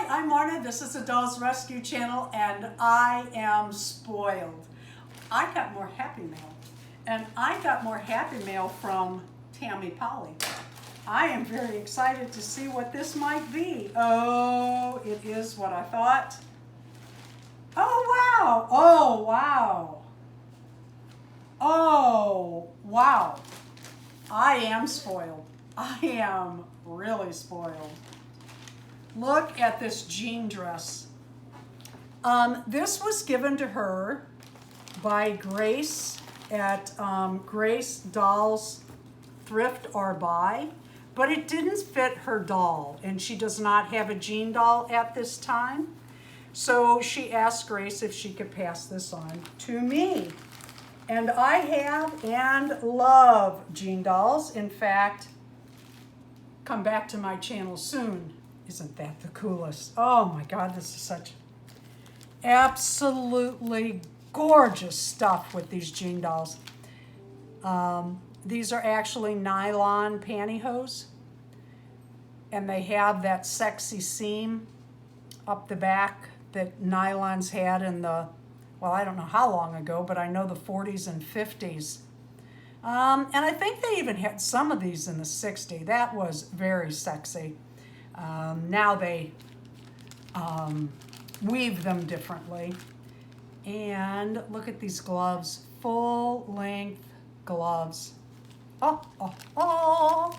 Hi, I'm Marna. This is the Dolls Rescue Channel, and I am spoiled. I got more Happy Mail, and I got more Happy Mail from Tammy Powley. I am very excited to see what this might be. Oh, it is what I thought. Oh, wow. Oh, wow. Oh, wow. I am spoiled. I am really spoiled. Look at this jean dress. This was given to her by Grace at Grace Dolls Thrift or Buy, but it didn't fit her doll, and she does not have a jean doll at this time. So she asked Grace if she could pass this on to me. And I have and love jean dolls. In fact, come back to my channel soon. Isn't that the coolest? Oh my God, this is such absolutely gorgeous stuff with these jean dolls. These are actually nylon pantyhose, and they have that sexy seam up the back that nylons had in the, well, I don't know how long ago, but I know the 40s and 50s. And I think they even had some of these in the 60s. That was very sexy. Now they weave them differently. And look at these gloves, full length gloves. Oh, oh, oh.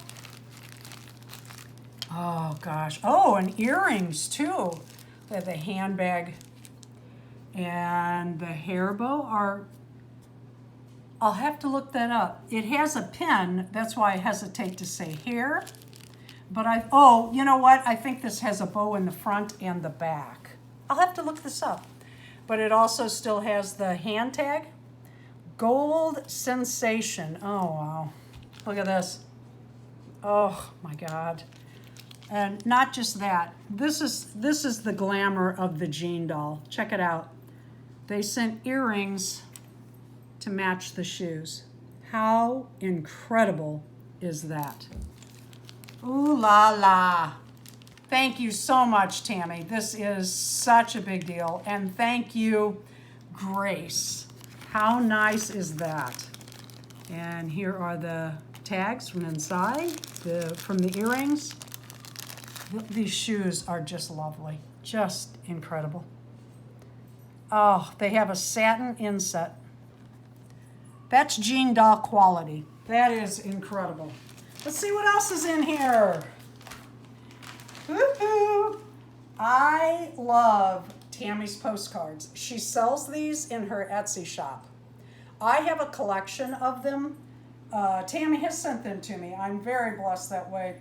Oh gosh. Oh, and earrings too. They have the handbag and the hair bow are, I'll have to look that up. It has a pin, that's why I hesitate to say hair. But oh, you know what? I think this has a bow in the front and the back. I'll have to look this up. But it also still has the hand tag. Gold Sensation. Oh, wow. Look at this. Oh, my God. And not just that. This is the glamour of the jean doll. Check it out. They sent earrings to match the shoes. How incredible is that? Ooh la la. Thank you so much, Tammy. This is such a big deal. And thank you, Grace. How nice is that? And here are the tags from inside, from the earrings. These shoes are just lovely, just incredible. Oh, they have a satin inset. That's jean doll quality. That is incredible. Let's see what else is in here. Woo-hoo! I love Tammy's Postcards. She sells these in her Etsy shop. I have a collection of them. Tammy has sent them to me. I'm very blessed that way.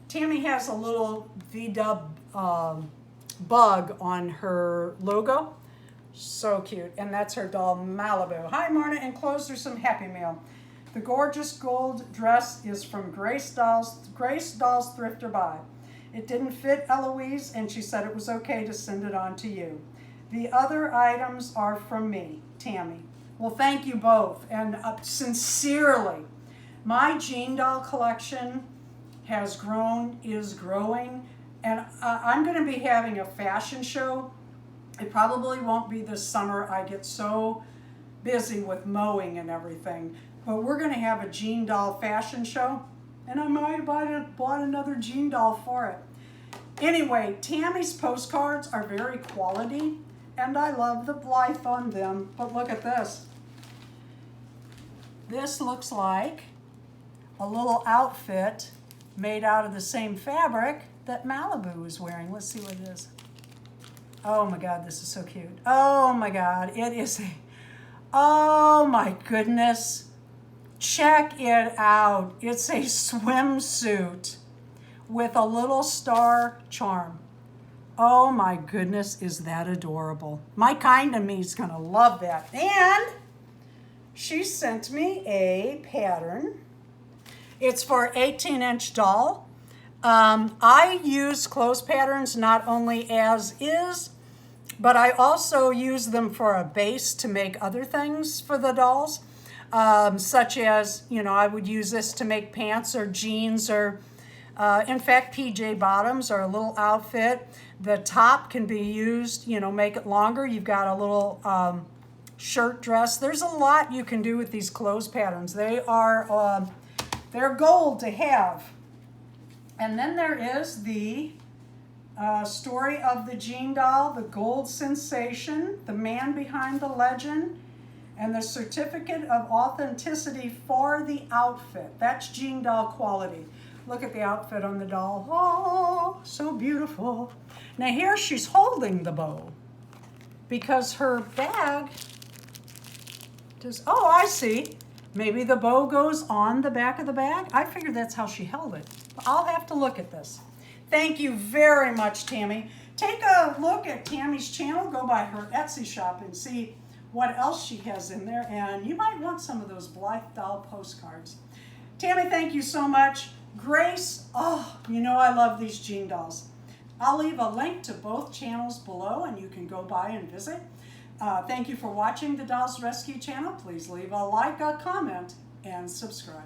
Tammy has a little V-dub bug on her logo. So cute. And that's her doll, Malibu. Hi, Marna. Enclosed there's some Happy Mail. The gorgeous gold dress is from Grace Dolls Thrift or Buy. It didn't fit Eloise, and she said it was okay to send it on to you. The other items are from me, Tammy. Well, thank you both, and sincerely. My jean doll collection has grown, is growing, and I'm going to be having a fashion show. It probably won't be this summer. I get so busy with mowing and everything. But we're going to have a jean doll fashion show, and I might have bought another jean doll for it. Anyway, Tammy's postcards are very quality, and I love the blythe on them. But look at this. This looks like a little outfit made out of the same fabric that Malibu is wearing. Let's see what it is. Oh my God, this is so cute. Oh my God, it is oh my goodness. Check it out. It's a swimsuit with a little star charm. Oh my goodness, is that adorable. My kind of me is gonna love that. And she sent me a pattern. It's for 18-inch doll. I use clothes patterns not only as is, but I also use them for a base to make other things for the dolls. Such as, you know, I would use this to make pants or jeans or In fact, PJ bottoms are a little outfit. The top can be used, you know, make it longer. You've got a little shirt dress. There's a lot you can do with these clothes patterns. They're gold to have. And then there is the story of the Jean doll, the gold sensation, the man behind the legend, and the certificate of authenticity for the outfit. That's Jean doll quality. Look at the outfit on the doll. Oh, so beautiful. Now here she's holding the bow because her bag does, oh, I see. Maybe the bow goes on the back of the bag. I figured that's how she held it. I'll have to look at this. Thank you very much, Tammy. Take a look at Tammy's channel. Go by her Etsy shop and see what else she has in there. And you might want some of those Blythe doll postcards. Tammy, thank you so much. Grace, oh, you know I love these Jean dolls. I'll leave a link to both channels below and you can go by and visit. Thank you for watching the Dolls Rescue channel. Please leave a like, a comment, and subscribe.